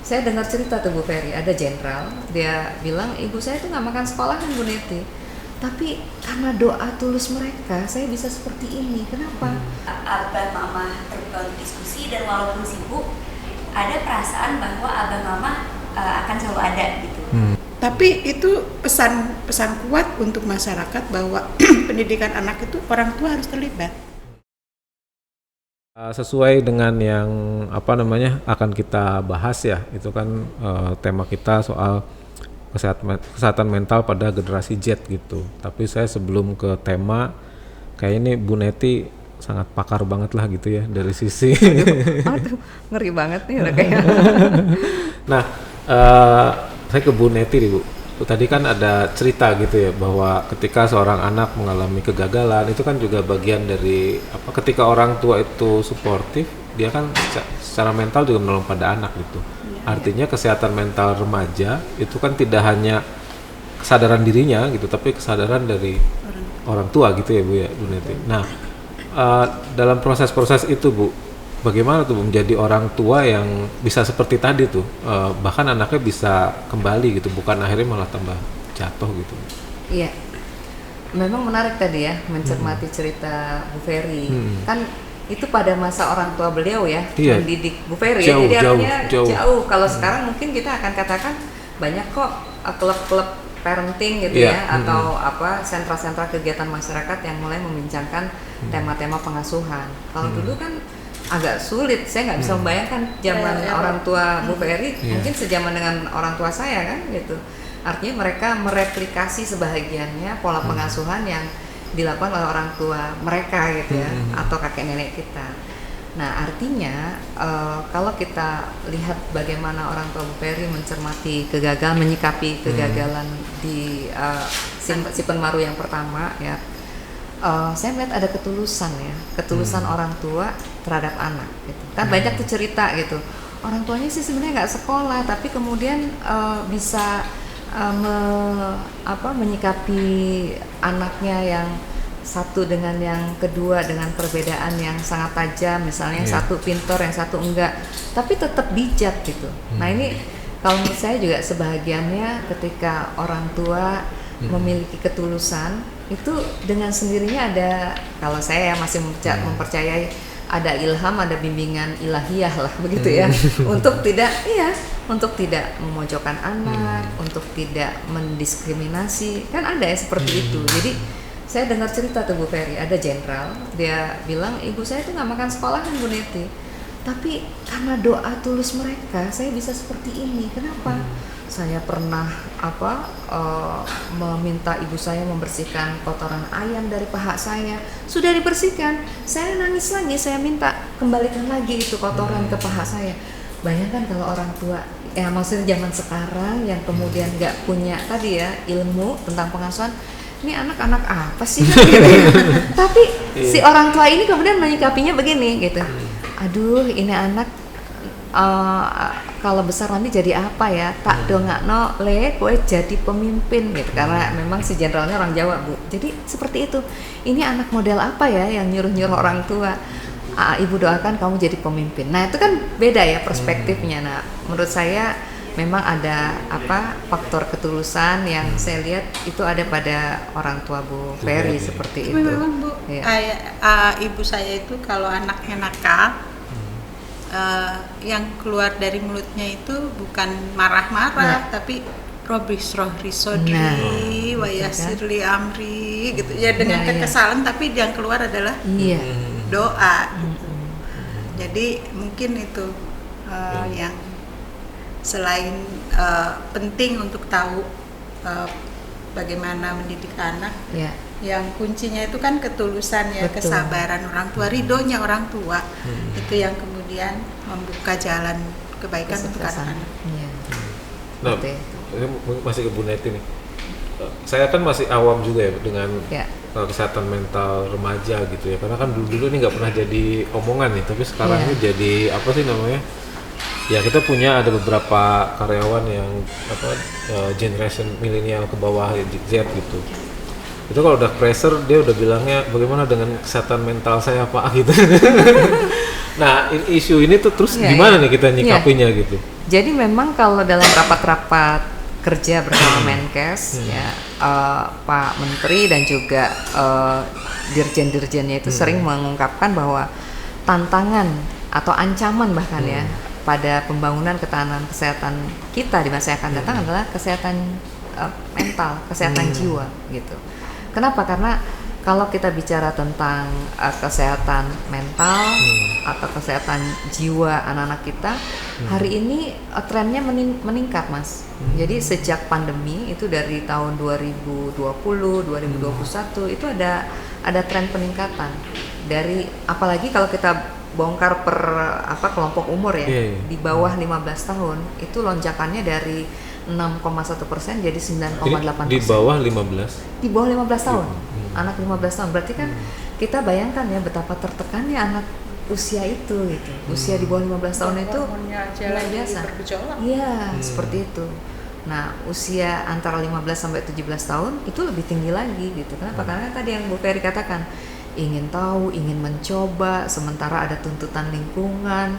Saya dengar cerita tuh Bu Ferry, ada jenderal, dia bilang ibu saya tuh nggak makan sekolahan Bu Neti, tapi karena doa tulus mereka, saya bisa seperti ini. Kenapa? Abah mama terbuka untuk diskusi, dan walaupun sibuk, ada perasaan bahwa abah mama akan selalu ada gitu. Tapi itu pesan kuat untuk masyarakat bahwa pendidikan anak itu orang tua harus terlibat. Sesuai dengan yang akan kita bahas ya, itu kan tema kita soal kesehatan mental pada generasi Z gitu. Tapi saya sebelum ke tema, kayak ini Bu Neti sangat pakar banget lah gitu ya dari sisi. Aduh, ngeri banget nih udah kayak. Nah, saya ke Bu Neti nih Bu. Tadi kan ada cerita gitu ya bahwa ketika seorang anak mengalami kegagalan itu kan juga bagian dari ketika orang tua itu suportif, dia kan secara mental juga menolong pada anak gitu. Artinya kesehatan mental remaja itu kan tidak hanya kesadaran dirinya gitu, tapi kesadaran dari orang tua gitu ya Bu ya, Bu Neti. Nah, dalam proses-proses itu Bu, bagaimana tuh menjadi orang tua yang bisa seperti tadi tuh, bahkan anaknya bisa kembali gitu, bukan akhirnya malah tambah jatuh gitu. Iya, memang menarik tadi ya mencermati cerita Bu Ferry. Kan itu pada masa orang tua beliau ya, mendidik Bu Ferry ya, jadi artinya jauh. Kalau sekarang mungkin kita akan katakan banyak kok klub-klub parenting gitu ya, atau sentra-sentra kegiatan masyarakat yang mulai membincangkan tema-tema pengasuhan. Kalau dulu kan agak sulit, saya nggak bisa membayangkan zaman orang tua Bu Ferry mungkin sejaman dengan orang tua saya kan gitu. Artinya mereka mereplikasi sebahagiannya pola pengasuhan yang dilakukan oleh orang tua mereka gitu ya, atau kakek nenek kita. Nah artinya kalau kita lihat bagaimana orang tua Bu Ferry mencermati kegagalan, menyikapi kegagalan di si penmaru yang pertama ya, saya melihat ada ketulusan orang tua terhadap anak gitu. Kan banyak tuh cerita gitu, orang tuanya sih sebenarnya nggak sekolah tapi kemudian bisa menyikapi anaknya yang satu dengan yang kedua dengan perbedaan yang sangat tajam, misalnya yang satu pintar yang satu enggak, tapi tetap bijak gitu. Nah ini kalau menurut saya juga sebahagiannya ketika orang tua memiliki ketulusan itu dengan sendirinya ada, kalau saya masih mempercayai ada ilham, ada bimbingan ilahiyah lah begitu ya, untuk tidak memojokkan anak, untuk tidak mendiskriminasi, kan ada ya seperti itu. Jadi saya dengar cerita tuh Bu Ferry, ada jenderal, dia bilang ibu saya tuh nggak makan sekolahan Bu Neti, tapi karena doa tulus mereka saya bisa seperti ini. Kenapa? Saya pernah meminta ibu saya membersihkan kotoran ayam dari paha saya, sudah dibersihkan, saya nangis lagi, saya minta kembalikan lagi itu kotoran ke paha saya. Bayangkan kalau orang tua, ya maksudnya zaman sekarang yang kemudian nggak punya tadi ya ilmu tentang pengasuhan, ini anak-anak apa sih kan gitu ya. Tapi si orang tua ini kemudian menyikapinya begini gitu, aduh ini anak kalau besar nanti jadi apa ya, tak dongakno le kowe jadi pemimpin gitu, karena memang si jenderalnya orang Jawa Bu. Jadi seperti itu, ini anak model apa ya yang nyuruh-nyuruh orang tua, ibu doakan kamu jadi pemimpin. Nah itu kan beda ya perspektifnya. Nah menurut saya memang ada faktor ketulusan yang saya lihat itu ada pada orang tua Bu Ferry seperti itu. Memang Bu, ibu saya itu kalau anaknya nakal, yang keluar dari mulutnya itu bukan marah-marah, tapi Robisrohri Sodri, Wayasirli Amri gitu ya, dengan kekesalan, tapi yang keluar adalah doa gitu. Jadi mungkin itu yang selain penting untuk tahu bagaimana mendidik anak, yang kuncinya itu kan ketulusan ya. Betul. Kesabaran orang tua, ridhonya orang tua, itu yang kemudian membuka jalan kebaikan untuk anak-anak. Nah, masih ke Bu Neti nih. Saya kan masih awam juga ya dengan kesehatan mental remaja gitu ya, karena kan dulu ini nggak pernah jadi omongan nih, tapi sekarang ini jadi apa sih namanya? Ya kita punya ada beberapa karyawan yang generation milenial ke bawah Z gitu. Itu kalau udah pressure dia udah bilangnya bagaimana dengan kesehatan mental saya Pak gitu. Nah isu ini tuh terus gimana nih kita nyikapinya gitu? Jadi memang kalau dalam rapat-rapat kerja bersama Menkes ya, Pak Menteri dan juga dirjen-dirjennya itu sering mengungkapkan bahwa tantangan atau ancaman bahkan ya pada pembangunan ketahanan kesehatan kita di masa yang akan datang adalah kesehatan mental, kesehatan jiwa gitu. Kenapa? Karena kalau kita bicara tentang kesehatan mental atau kesehatan jiwa anak-anak kita, hari ini trennya meningkat, Mas. Jadi sejak pandemi itu dari tahun 2020, 2021 itu ada tren peningkatan. Dari apalagi kalau kita bongkar per kelompok umur ya, di bawah 15 tahun itu lonjakannya dari 6,1% jadi 9,8%. Di bawah 15? Di bawah 15 tahun. Anak 15 tahun. Berarti kan kita bayangkan ya betapa tertekannya anak usia itu gitu. Usia di bawah 15 tahun itu luar biasa. Iya, seperti itu. Nah, usia antara 15 sampai 17 tahun itu lebih tinggi lagi gitu. Kenapa? Karena tadi yang Bu Ferry katakan, ingin tahu, ingin mencoba, sementara ada tuntutan lingkungan,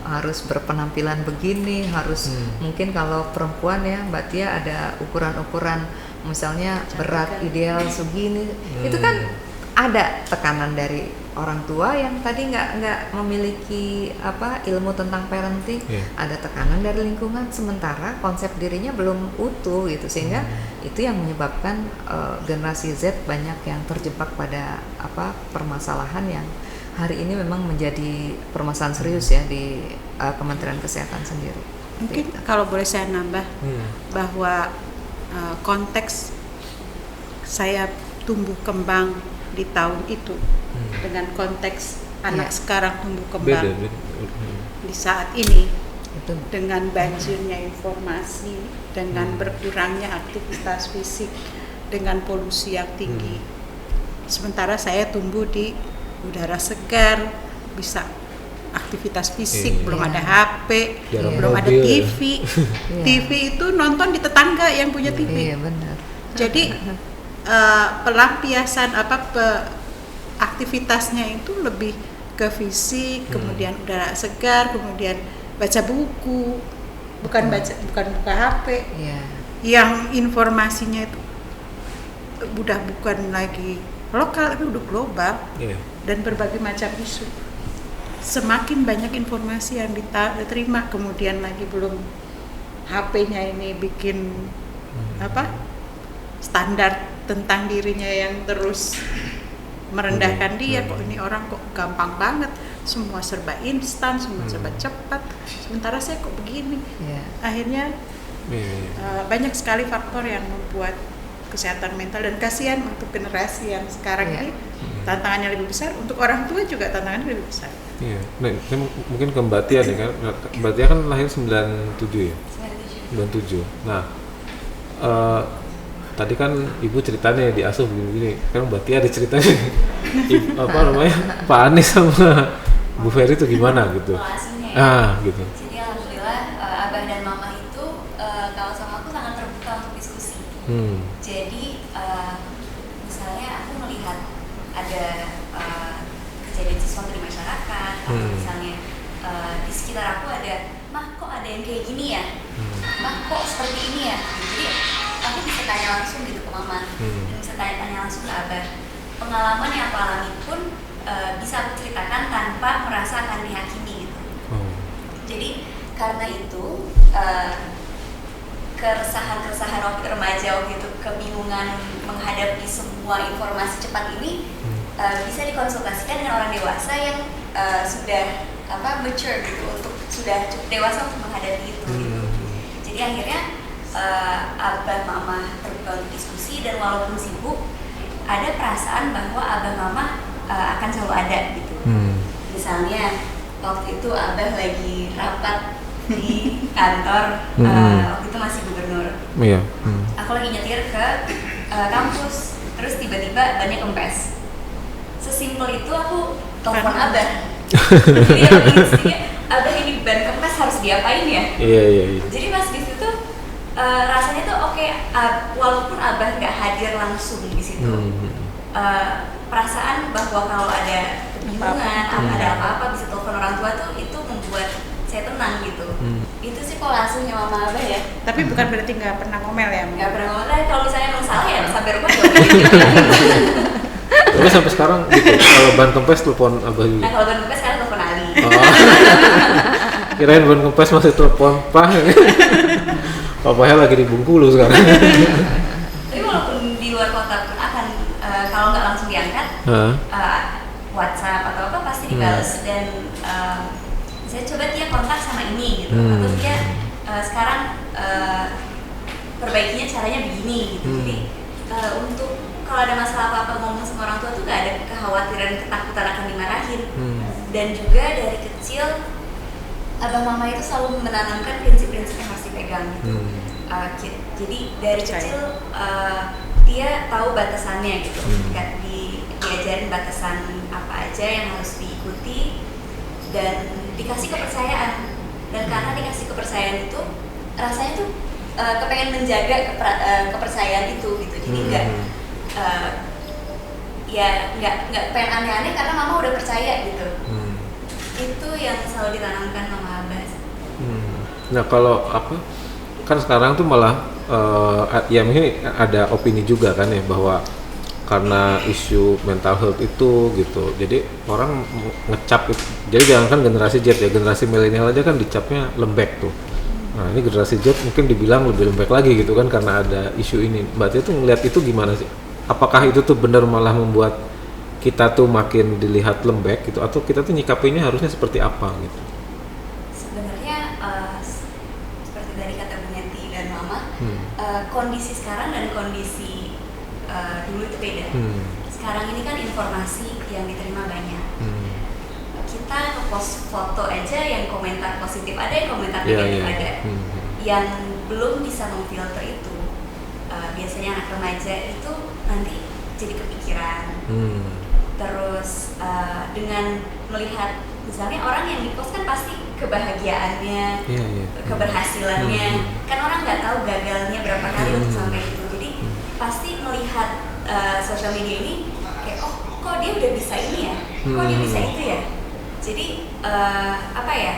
harus berpenampilan begini, harus mungkin kalau perempuan ya Mbak Tia ada ukuran-ukuran misalnya berat ideal segini, itu kan ada tekanan dari orang tua yang tadi nggak memiliki ilmu tentang parenting, ada tekanan dari lingkungan, sementara konsep dirinya belum utuh gitu, sehingga itu yang menyebabkan generasi Z banyak yang terjebak pada permasalahan yang hari ini memang menjadi permasalahan serius ya di Kementerian Kesehatan sendiri. Mungkin kalau boleh saya nambah bahwa konteks saya tumbuh kembang di tahun itu dengan konteks anak sekarang tumbuh kembang di saat ini, dengan banjirnya informasi, dengan berkurangnya aktivitas fisik, dengan polusi yang tinggi. Sementara saya tumbuh di udara segar, bisa aktivitas fisik, belum ada HP, belum ada TV. TV itu nonton di tetangga yang punya TV. Benar. Jadi pelampiasan aktivitasnya itu lebih ke fisik, kemudian udara segar, kemudian baca buku, bukan buka HP. Yang informasinya itu udah bukan lagi lokal, tapi udah global, dan berbagai macam isu. Semakin banyak informasi yang diterima, kemudian lagi belum HP-nya ini bikin standar tentang dirinya yang terus merendahkan dia, kok ini orang kok gampang banget, semua serba instan, semua serba cepat, sementara saya kok begini. Akhirnya banyak sekali faktor yang membuat kesehatan mental, dan kasihan untuk generasi yang sekarang ini tantangannya lebih besar, untuk orang tua juga tantangannya lebih besar. Nah, saya mungkin ke Mbak Tia nih kan, Mbak Tia kan lahir 97 ya? 97. Nah, tadi kan Ibu ceritanya diasuh begini-begini, sekarang Mbak Tia ada ceritanya Pak Anies sama Bu Ferry itu gimana gitu? Gitu. Jadi alhamdulillah abah dan mama itu kalau sama aku sangat terbuka untuk diskusi. Jadi misalnya aku melihat ada kejadian sesuatu di masyarakat, atau misalnya di sekitar aku ada, mah kok ada yang kayak gini ya, mah kok seperti ini ya. Jadi aku bisa tanya langsung gitu ke mama, bisa tanya langsung ke abah. Pengalaman yang aku alami pun bisa aku ceritakan tanpa merasa akan dihakimi gitu. Jadi karena itu keresahan waktu remaja waktu itu, kebingungan menghadapi semua informasi cepat ini bisa dikonsultasikan dengan orang dewasa yang sudah mature gitu, untuk sudah cukup dewasa untuk menghadapi itu gitu. Jadi akhirnya abah mama terbuka untuk diskusi, dan walaupun sibuk ada perasaan bahwa abah mama akan selalu ada gitu. Misalnya waktu itu abah lagi rapat di kantor, waktu itu masih gubernur. Aku lagi nyetir ke kampus, terus tiba-tiba bannya kempes. Sesimpel itu aku telepon abah. Jadi intinya, abah ini ban kempes harus diapain ya? Jadi pas di situ rasanya tuh oke, walaupun abah nggak hadir langsung di situ, perasaan bahwa kalau ada kebingungan, ada apa-apa bisa telepon orang tua tuh, itu membuat saya tenang gitu. Itu sih pola asuhnya mama abah ya. Tapi bukan berarti nggak pernah ngomel ya? Nggak pernah ngomel. Kalau misalnya emang salah ya sampai rumah dong. Tapi sampai sekarang gitu. Kalau ban kempes telepon abah juga. Nah kalau ban kempes sekarang telepon Ali. Oh. Kirain ban kempes masih telepon Pak. Papanya lagi di Bengkulu sekarang. Tapi walaupun di luar kota pun akan kalau nggak langsung diangkat, WhatsApp atau apa pasti dibales dan saya coba dia kontak sama ini gitu, atau dia sekarang perbaikinya caranya begini gitu. Jadi untuk kalau ada masalah apa-apa ngomong sama orang tua tuh nggak ada kekhawatiran ketakutan akan dimarahin. Dan juga dari kecil abah mama itu selalu menanamkan prinsip-prinsip yang harus dipegang gitu. Jadi dari kecil dia tahu batasannya gitu. Diajarin batasan apa aja yang harus diikuti dan dikasih kepercayaan. Dan karena dikasih kepercayaan itu rasanya tuh kepengen menjaga kepercayaan itu gitu. Jadi nggak pengen aneh-aneh karena mama udah percaya gitu. Itu yang selalu ditanamkan mama abah. Nah kalau apa kan sekarang tuh malah ya mungkin ada opini juga kan ya bahwa karena isu mental health itu gitu, jadi orang ngecap itu. Jadi jangankan generasi Z ya, generasi milenial aja kan dicapnya lembek tuh. Nah ini generasi Z mungkin dibilang lebih lembek lagi gitu kan karena ada isu ini. Mbak Tia tuh ngeliat itu gimana sih? Apakah itu tuh benar malah membuat kita tuh makin dilihat lembek gitu, atau kita tuh nyikapinya harusnya seperti apa gitu? Sebenarnya seperti tadi kata Bu Neti dan Mama, kondisi sekarang dan kondisi dulu itu beda. Sekarang ini kan informasi yang diterima banyak. Kita ngepost foto aja yang komentar positif ada, yang komentar negatif ada. Yang belum bisa memfilter itu biasanya anak remaja itu nanti jadi kepikiran. Terus dengan melihat misalnya orang yang dipost kan pasti kebahagiaannya, keberhasilannya. Kan orang nggak tahu gagalnya berapa kali untuk sampai itu. Jadi pasti melihat sosial media ini kayak kok dia udah bisa ini ya, kok dia bisa itu ya. Jadi apa ya,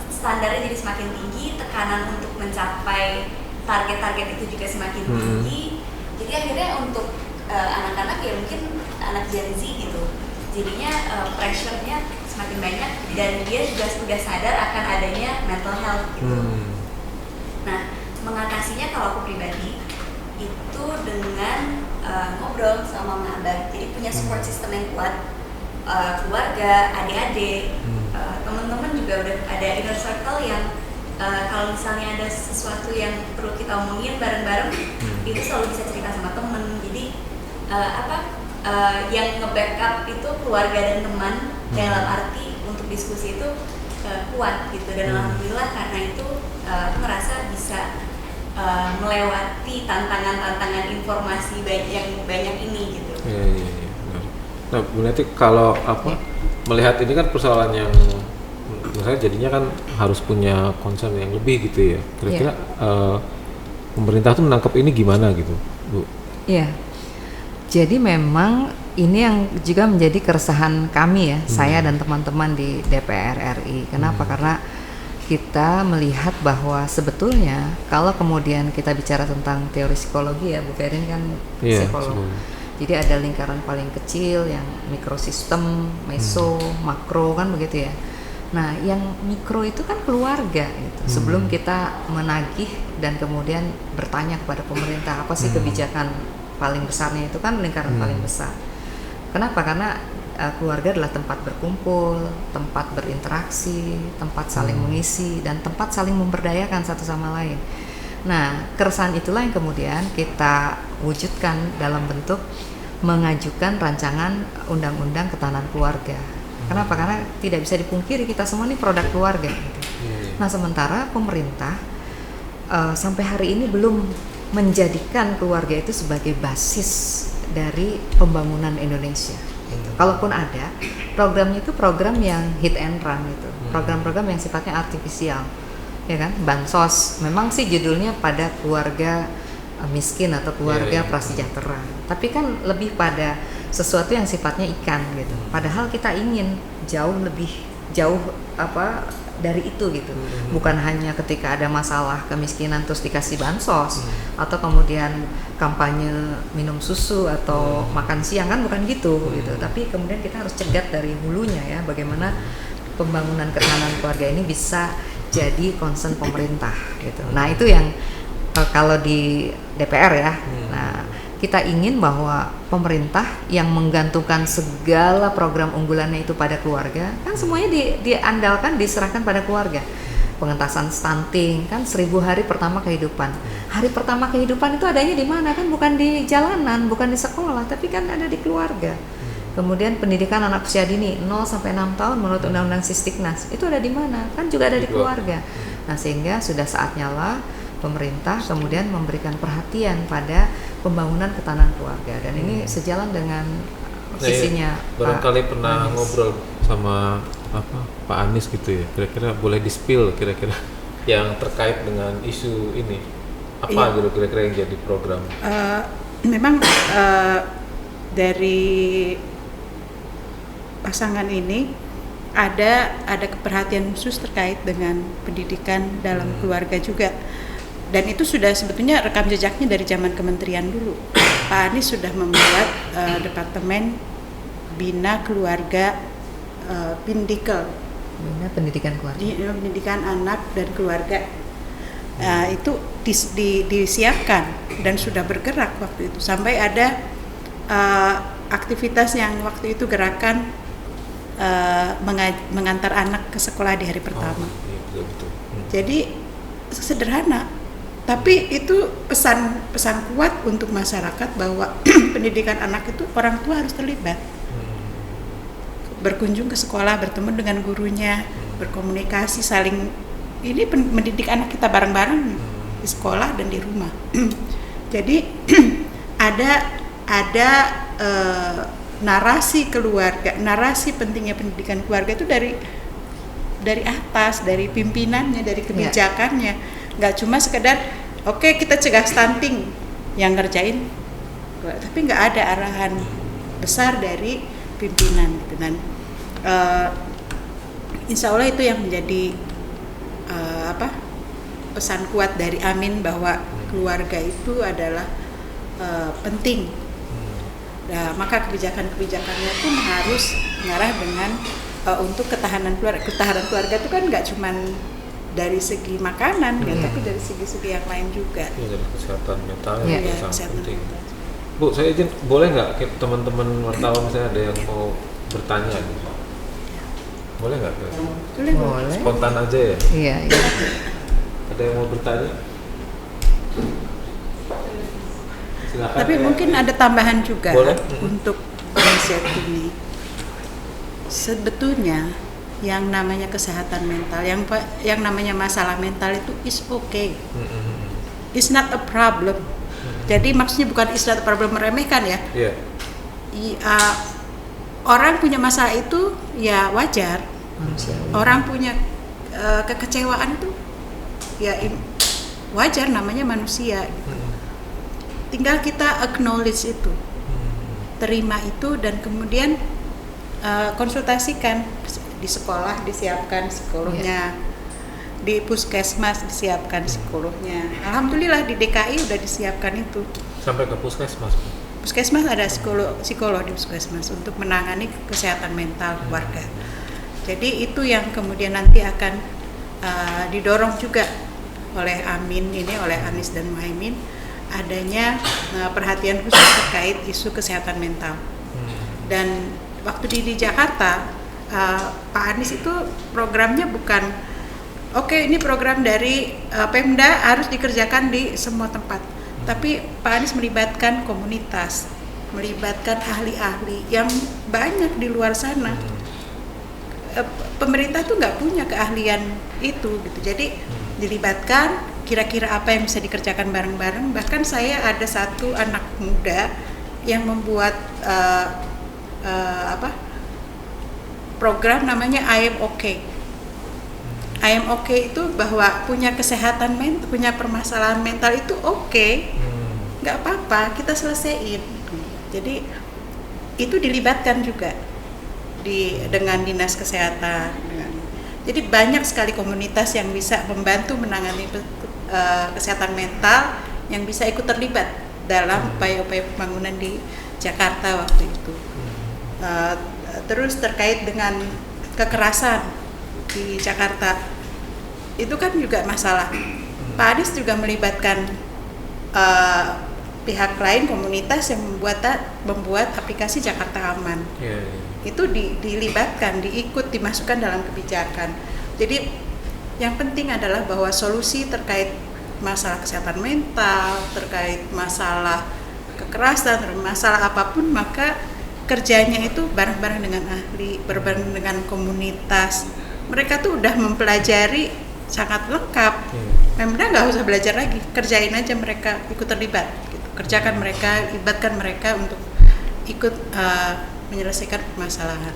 standarnya jadi semakin tinggi, tekanan untuk mencapai target-target itu juga semakin tinggi. Jadi akhirnya untuk anak-anak ya mungkin anak Gen Z gitu, jadinya pressure-nya semakin banyak dan dia juga sudah sadar akan adanya mental health gitu. Nah mengatasinya kalau aku pribadi itu dengan ngobrol sama mama abah, jadi punya support system yang kuat, keluarga, adik-adik, teman-teman juga udah ada inner circle yang kalau misalnya ada sesuatu yang perlu kita omongin bareng-bareng, itu selalu bisa cerita sama temen. Jadi yang nge-backup itu keluarga dan teman, dalam arti untuk diskusi itu kuat gitu. Dan alhamdulillah karena itu aku ngerasa bisa melewati tantangan-tantangan informasi yang banyak ini gitu. Iya. Nah Bu Neti, kalau melihat ini kan persoalan yang misalnya jadinya kan harus punya concern yang lebih gitu ya. Kira-kira pemerintah tuh menangkap ini gimana gitu, Bu? Iya. Jadi memang ini yang juga menjadi keresahan kami ya, saya dan teman-teman di DPR RI. Kenapa? Karena kita melihat bahwa sebetulnya kalau kemudian kita bicara tentang teori psikologi ya, Bu Ferin kan psikolog. Jadi ada lingkaran paling kecil yang mikrosistem, meso, makro kan begitu ya. Nah, yang mikro itu kan keluarga gitu. Sebelum kita menagih dan kemudian bertanya kepada pemerintah apa sih kebijakan paling besarnya, itu kan lingkaran paling besar. Kenapa? Karena keluarga adalah tempat berkumpul, tempat berinteraksi, tempat saling mengisi, dan tempat saling memberdayakan satu sama lain. Nah, keresahan itulah yang kemudian kita wujudkan dalam bentuk mengajukan rancangan undang-undang ketahanan keluarga. Kenapa? Karena tidak bisa dipungkiri kita semua ini produk keluarga gitu. Nah, sementara pemerintah sampai hari ini belum menjadikan keluarga itu sebagai basis dari pembangunan Indonesia. Gitu. Kalaupun ada, programnya itu program yang hit and run gitu. Program-program yang sifatnya artifisial. Ya kan? Bansos memang sih judulnya pada keluarga miskin atau keluarga prasejahtera. Tapi kan lebih pada sesuatu yang sifatnya ikan gitu. Padahal kita ingin jauh dari itu gitu. Bukan hanya ketika ada masalah kemiskinan terus dikasih bansos atau kemudian kampanye minum susu atau makan siang, kan bukan gitu gitu. Tapi kemudian kita harus cegat dari hulunya ya, bagaimana pembangunan ketahanan keluarga ini bisa jadi concern pemerintah gitu. Nah, itu yang kalau di DPR ya. Nah, kita ingin bahwa pemerintah yang menggantungkan segala program unggulannya itu pada keluarga, kan semuanya diandalkan, diserahkan pada keluarga. Pengentasan stunting, kan 1000 hari pertama kehidupan. Hari pertama kehidupan itu adanya di mana? Kan bukan di jalanan, bukan di sekolah, tapi kan ada di keluarga. Kemudian pendidikan anak usia dini 0 sampai 6 tahun menurut Undang-Undang Sisdiknas, itu ada di mana? Kan juga ada di keluarga. Nah, sehingga sudah saatnya lah pemerintah kemudian memberikan perhatian pada pembangunan ketahanan keluarga, dan ini sejalan dengan visinya. Barangkali pernah ngobrol sama Pak Anies gitu ya, kira-kira boleh di-spill kira-kira yang terkait dengan isu ini apa gitu kira-kira yang jadi program? Memang dari pasangan ini ada perhatian khusus terkait dengan pendidikan dalam keluarga juga. Dan itu sudah sebetulnya rekam jejaknya dari zaman kementerian dulu. Pak Anies sudah membuat departemen Bina Keluarga Bindikel. Bina Pendidikan Keluarga. Pendidikan anak dan keluarga. Itu disiapkan dan sudah bergerak waktu itu. Sampai ada aktivitas yang waktu itu gerakan mengantar anak ke sekolah di hari pertama. Betul. Jadi sederhana. Tapi itu pesan kuat untuk masyarakat bahwa pendidikan anak itu orang tua harus terlibat. Berkunjung ke sekolah, bertemu dengan gurunya, berkomunikasi, saling ini mendidik anak kita bareng-bareng di sekolah dan di rumah. Jadi ada narasi keluarga, narasi pentingnya pendidikan keluarga itu dari atas, dari pimpinannya, dari kebijakannya. Nggak cuma sekedar oke, kita cegah stunting yang ngerjain, tapi nggak ada arahan besar dari pimpinan gitu. Dan insya Allah itu yang menjadi pesan kuat dari Amin, bahwa keluarga itu adalah penting. Nah, maka kebijakannya pun harus mengarah dengan untuk ketahanan keluarga. Ketahanan keluarga itu kan nggak cuma dari segi makanan, tapi dari segi-segi yang lain juga. Iya, dari kesehatan mental yang sangat penting. Bu, saya izin, boleh nggak teman-teman wartawan misalnya ada yang mau bertanya? Boleh nggak? Boleh. Spontan aja ya? Iya. Ada yang mau bertanya? Silakan. Tapi mungkin ada tambahan juga untuk riset ini. Sebetulnya yang namanya kesehatan mental, yang namanya masalah mental itu is okay. It's not a problem. Jadi maksudnya bukan is not a problem meremehkan ya. Orang punya masalah itu ya wajar. Orang punya kekecewaan itu ya wajar, namanya manusia gitu. Tinggal kita acknowledge itu, terima itu, dan kemudian konsultasikan. Di sekolah disiapkan psikolognya, di puskesmas disiapkan psikolognya. Alhamdulillah di DKI udah disiapkan itu. Sampai ke puskesmas? Puskesmas ada psikolog di puskesmas untuk menangani kesehatan mental keluarga. Jadi itu yang kemudian nanti akan didorong juga oleh oleh Anies dan Muhaimin, adanya perhatian khusus terkait isu kesehatan mental. Dan waktu di Jakarta, Pak Anies itu programnya bukan ini program dari Pemda harus dikerjakan di semua tempat, tapi Pak Anies melibatkan komunitas, melibatkan ahli-ahli yang banyak di luar sana. Pemerintah tuh nggak punya keahlian itu gitu, jadi dilibatkan, kira-kira apa yang bisa dikerjakan bareng-bareng. Bahkan saya ada satu anak muda yang membuat program namanya I Am Okay. I Am Okay itu bahwa punya kesehatan mental, punya permasalahan mental itu nggak apa-apa, kita selesaiin. Jadi itu dilibatkan juga dengan dinas kesehatan. Jadi banyak sekali komunitas yang bisa membantu menangani kesehatan mental, yang bisa ikut terlibat dalam upaya-upaya pembangunan di Jakarta waktu itu. Terus terkait dengan kekerasan di Jakarta, itu kan juga masalah. Pak Anies juga melibatkan pihak lain, komunitas yang membuat aplikasi Jakarta Aman. Itu dilibatkan, dimasukkan dalam kebijakan. Jadi yang penting adalah bahwa solusi terkait masalah kesehatan mental, terkait masalah kekerasan, masalah apapun, maka kerjanya itu bareng-bareng dengan ahli, bareng dengan komunitas. Mereka tuh udah mempelajari sangat lengkap. Pemda nggak usah belajar lagi, kerjain aja mereka, ikut terlibat. Gitu. Kerjakan mereka, libatkan mereka untuk ikut menyelesaikan permasalahan.